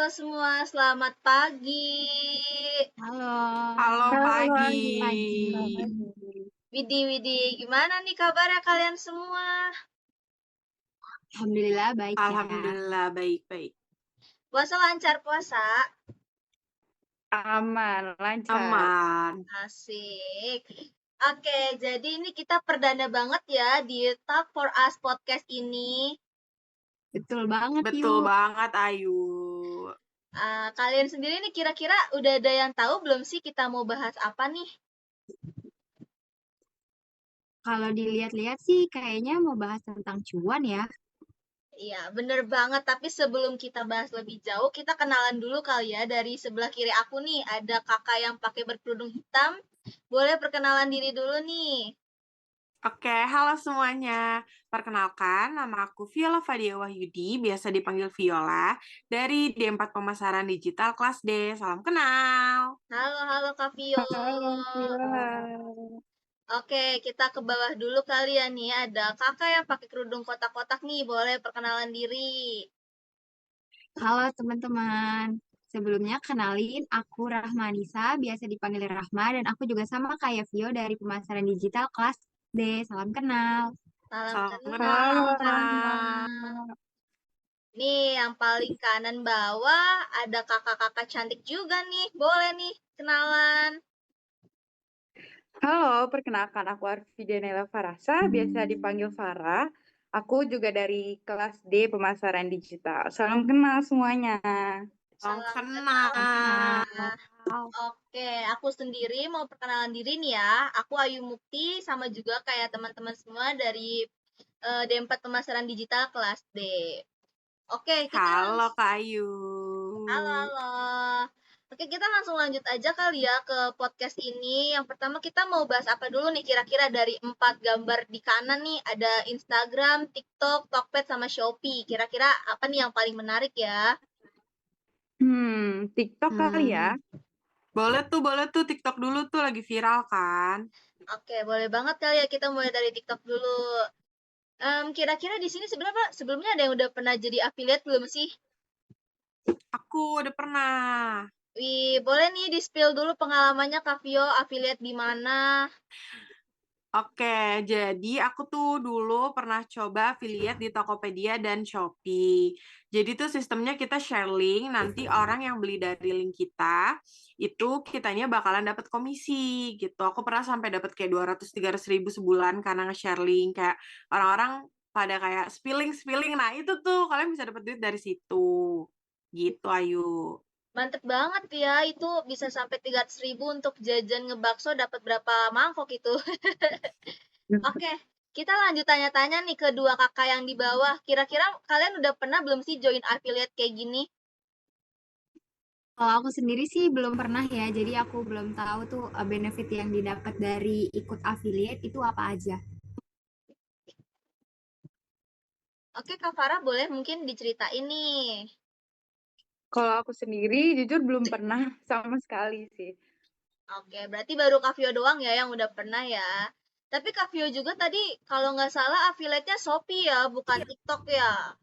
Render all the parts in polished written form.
semua, selamat pagi. Halo, Halo pagi. pagi. Widih, gimana nih kabarnya kalian semua? Alhamdulillah baik ya. Alhamdulillah baik-baik. Puasa lancar puasa? Aman, lancar. Aman. Asik. Oke, jadi ini kita perdana banget ya di Talk for Us podcast ini. Betul banget Betul Yu. banget Ayu. Kalian sendiri nih kira-kira udah ada yang tahu belum sih kita mau bahas apa nih? Kalau dilihat-lihat sih kayaknya mau bahas tentang cuan ya. Iya, bener banget. Tapi sebelum kita bahas lebih jauh, kita kenalan dulu kali ya. Dari sebelah kiri aku nih, ada kakak yang pakai berkerudung hitam. Boleh perkenalan diri dulu nih. Oke, halo semuanya. Perkenalkan, nama aku Viola Fadia Wahyudi, biasa dipanggil Viola, dari D4 Pemasaran Digital kelas D. Salam kenal. Halo Kak Vio. Halo, Viola. Oke, kita ke bawah dulu kali ya nih. Ada kakak yang pakai kerudung kotak-kotak nih. Boleh perkenalan diri. Halo teman-teman. Sebelumnya kenalin aku Rahmanisa, biasa dipanggil Rahma dan aku juga sama kayak Vio dari pemasaran digital kelas D. Salam kenal. Salam Salam kenal. kenal. Nih, yang paling kanan bawah ada kakak-kakak cantik juga nih. Boleh nih kenalan. Halo, perkenalkan aku Arfidianela Farasa, biasa dipanggil Farah. Aku juga dari kelas D Pemasaran Digital. Salam kenal semuanya. Salam Salam kenal. Oke, aku sendiri mau perkenalan diri nih ya. Aku Ayu Mukti, sama juga kayak teman-teman semua dari D4 Pemasaran Digital kelas D. Oke, kita Halo Kak Ayu. halo. Oke, kita langsung lanjut aja kali ya ke podcast ini. Yang pertama kita mau bahas apa dulu nih? Kira-kira dari 4 gambar di kanan nih, ada Instagram, TikTok, Tokped, sama Shopee. Kira-kira apa nih yang paling menarik ya? TikTok kali ya. Boleh tuh TikTok dulu tuh lagi viral kan. Oke, boleh banget kali ya kita mulai dari TikTok dulu. Kira-kira di sini sebenarnya sebelumnya ada yang udah pernah jadi affiliate belum sih? Aku udah pernah. Wih, boleh nih di-spill dulu pengalamannya Kak Vio, affiliate di mana? Oke, jadi aku tuh dulu pernah coba affiliate di Tokopedia dan Shopee. Jadi tuh sistemnya kita share link, nanti orang yang beli dari link kita, itu kitanya bakalan dapat komisi gitu. Aku pernah sampai dapat kayak 200-300 ribu sebulan karena nge-share link. Kayak orang-orang pada kayak spilling. Nah itu tuh kalian bisa dapat duit dari situ. Gitu, Ayu. Mantep banget ya, itu bisa sampai 300 ribu untuk jajan ngebakso dapat berapa mangkok itu. Oke, kita lanjut tanya-tanya nih ke dua kakak yang di bawah. Kira-kira kalian udah pernah belum sih join affiliate kayak gini? Kalau aku sendiri sih belum pernah ya, jadi aku belum tahu tuh benefit yang didapat dari ikut affiliate itu apa aja. Oke, Kak Farah boleh mungkin diceritain nih. Kalau aku sendiri jujur belum pernah sama sekali sih. Oke, berarti baru Kak Vio doang ya yang udah pernah ya. Tapi Kak Vio juga tadi kalau nggak salah affiliate-nya Shopee ya, bukan TikTok ya.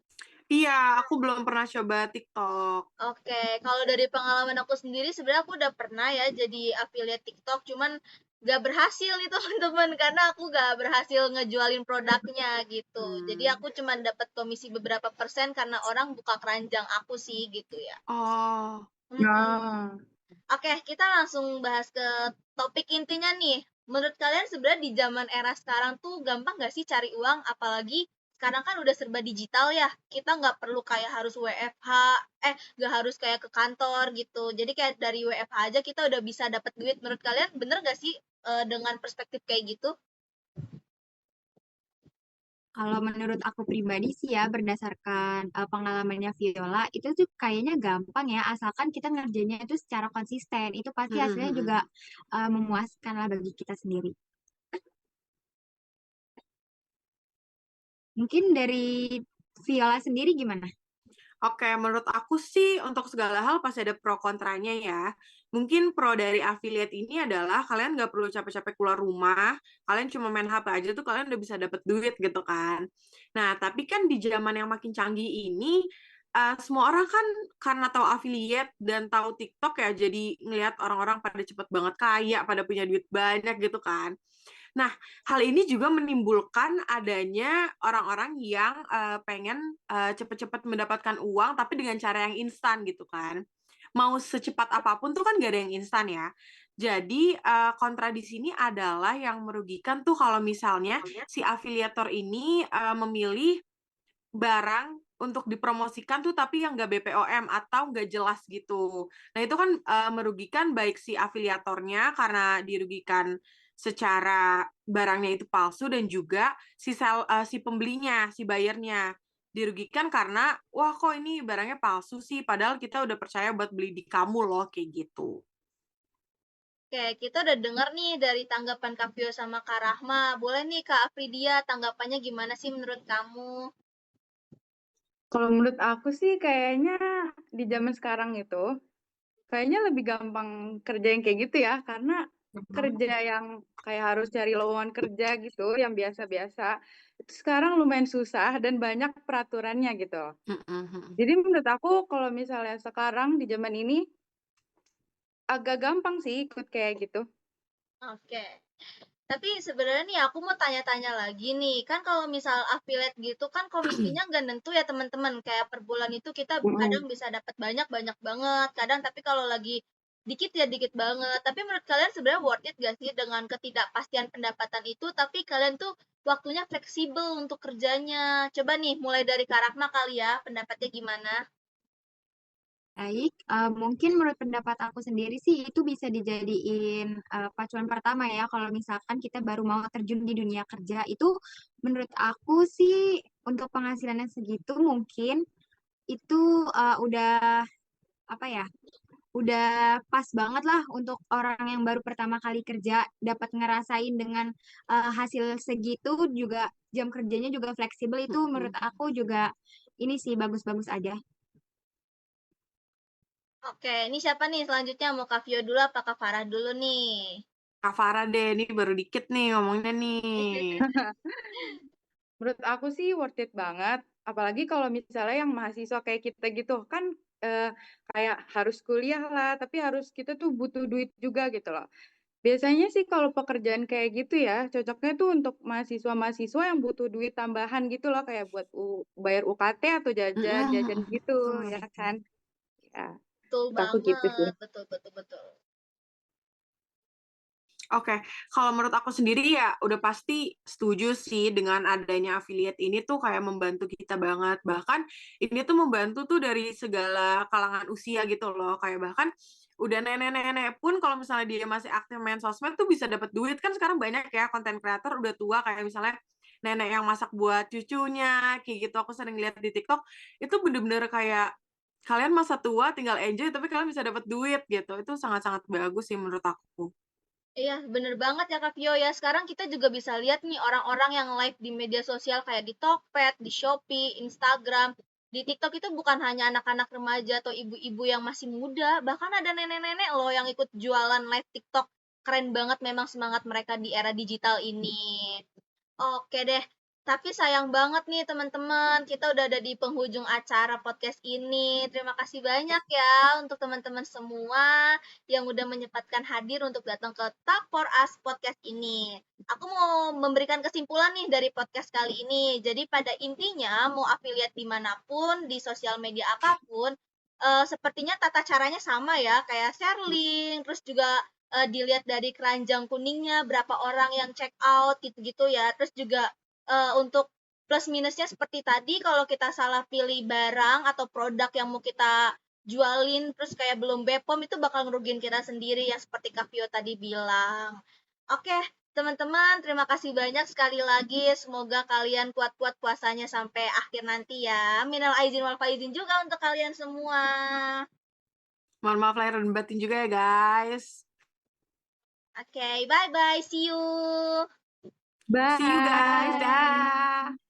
Iya, aku belum pernah coba TikTok. Oke, kalau dari pengalaman aku sendiri sebenarnya aku udah pernah ya jadi affiliate TikTok, cuman gak berhasil nih teman-teman karena aku gak berhasil ngejualin produknya gitu. Jadi aku cuman dapat komisi beberapa persen karena orang buka keranjang aku sih gitu ya. Oh, Mm-mm. Oke, kita langsung bahas ke topik intinya nih. Menurut kalian sebenarnya di zaman era sekarang tuh gampang gak sih cari uang? Apalagi sekarang kan udah serba digital ya. Kita nggak perlu kayak harus WFH, nggak harus kayak ke kantor gitu. Jadi kayak dari WFH aja kita udah bisa dapat duit. Menurut kalian bener gak sih dengan perspektif kayak gitu? Kalau menurut aku pribadi sih ya, berdasarkan pengalamannya Viola, itu tuh kayaknya gampang ya, asalkan kita ngerjainnya itu secara konsisten. Itu pasti hasilnya juga memuaskan lah bagi kita sendiri. Mungkin dari Viola sendiri gimana? Oke, menurut aku sih untuk segala hal pasti ada pro kontranya ya. Mungkin pro dari affiliate ini adalah kalian nggak perlu capek-capek keluar rumah, kalian cuma main HP aja tuh kalian udah bisa dapet duit gitu kan. Nah, tapi kan di zaman yang makin canggih ini, semua orang kan karena tahu affiliate dan tahu TikTok ya, jadi ngelihat orang-orang pada cepet banget kaya, pada punya duit banyak gitu kan. Nah, hal ini juga menimbulkan adanya orang-orang yang pengen cepet-cepet mendapatkan uang, tapi dengan cara yang instan gitu kan. Mau secepat apapun tuh kan gak ada yang instan ya. Jadi kontra di sini adalah yang merugikan tuh kalau misalnya si afiliator ini memilih barang untuk dipromosikan tuh tapi yang nggak BPOM atau nggak jelas gitu. Nah itu kan merugikan baik si afiliatornya karena dirugikan secara barangnya itu palsu dan juga si pembelinya, si buyernya dirugikan karena wah kok ini barangnya palsu sih padahal kita udah percaya buat beli di kamu loh kayak gitu. Oke, kita udah denger nih dari tanggapan Kak Vio sama Kak Rahma. Boleh nih Kak Afridia, tanggapannya gimana sih menurut kamu? Kalau menurut aku sih kayaknya di zaman sekarang itu kayaknya lebih gampang kerja yang kayak gitu ya, karena kerja yang kayak harus cari lowongan kerja gitu, yang biasa-biasa, itu sekarang lumayan susah dan banyak peraturannya gitu. Jadi menurut aku kalau misalnya sekarang di zaman ini agak gampang sih ikut kayak gitu. Oke. Tapi sebenarnya nih aku mau tanya-tanya lagi nih. Kan kalau misal affiliate gitu kan komisinya nggak nentu ya teman-teman. Kayak per bulan itu kita kadang bisa dapat banyak-banyak banget. Kadang tapi kalau lagi dikit ya dikit banget. Tapi menurut kalian sebenarnya worth it gak sih dengan ketidakpastian pendapatan itu? Tapi kalian tuh waktunya fleksibel untuk kerjanya. Coba nih mulai dari Kak Rahma kali ya. Pendapatnya gimana? Baik, mungkin menurut pendapat aku sendiri sih itu bisa dijadiin pacuan pertama ya kalau misalkan kita baru mau terjun di dunia kerja itu menurut aku sih untuk penghasilannya segitu mungkin itu udah apa ya, udah pas banget lah untuk orang yang baru pertama kali kerja dapat ngerasain dengan hasil segitu juga jam kerjanya juga fleksibel itu menurut aku juga ini sih bagus-bagus aja. Oke, ini siapa nih selanjutnya? Mau Kak Vio dulu apa Kak Farah dulu nih? Kak Farah deh, ini baru dikit nih ngomongnya nih. Menurut aku sih worth it banget, apalagi kalau misalnya yang mahasiswa kayak kita gitu kan kayak harus kuliah lah, tapi harus kita tuh butuh duit juga gitu loh. Biasanya sih kalau pekerjaan kayak gitu ya, cocoknya tuh untuk mahasiswa-mahasiswa yang butuh duit tambahan gitu loh, kayak buat bayar UKT atau jajan-jajan gitu, ya kan? Ya, Betul menurut aku gitu sih. banget, betul betul betul. Oke, kalau menurut aku sendiri ya udah pasti setuju sih dengan adanya affiliate ini tuh kayak membantu kita banget. Bahkan ini tuh membantu tuh dari segala kalangan usia gitu loh. Kayak bahkan udah nenek-nenek pun kalau misalnya dia masih aktif main sosmed tuh bisa dapat duit. Kan sekarang banyak ya konten kreator udah tua kayak misalnya nenek yang masak buat cucunya kayak gitu. Aku sering lihat di TikTok itu bener-bener kayak kalian masa tua tinggal enjoy tapi kalian bisa dapat duit gitu. Itu sangat-sangat bagus sih menurut aku. Iya, bener banget ya Kak Vio ya. Sekarang kita juga bisa lihat nih orang-orang yang live di media sosial kayak di Tokped, di Shopee, Instagram. Di TikTok itu bukan hanya anak-anak remaja atau ibu-ibu yang masih muda, bahkan ada nenek-nenek loh yang ikut jualan live TikTok. Keren banget memang semangat mereka di era digital ini. Oke deh, tapi sayang banget nih teman-teman, kita udah ada di penghujung acara podcast ini. Terima kasih banyak ya untuk teman-teman semua yang udah menyempatkan hadir untuk datang ke Talk for Us podcast ini. Aku mau memberikan kesimpulan nih dari podcast kali ini. Jadi pada intinya, mau affiliate dimanapun, di sosial media apapun, sepertinya tata caranya sama ya, kayak share link, terus juga dilihat dari keranjang kuningnya berapa orang yang check out gitu-gitu ya. Terus juga untuk plus minusnya seperti tadi kalau kita salah pilih barang atau produk yang mau kita jualin terus kayak belum BPOM itu bakal ngerugiin kita sendiri ya seperti Kak Vio tadi bilang. Oke, teman-teman, terima kasih banyak sekali lagi. Semoga kalian kuat-kuat puasanya sampai akhir nanti ya. Minal aizin wal faizin juga untuk kalian semua. Mohon maaf lahir dan batin juga ya guys. Oke, bye-bye. See you. See you guys. Bye. Dah.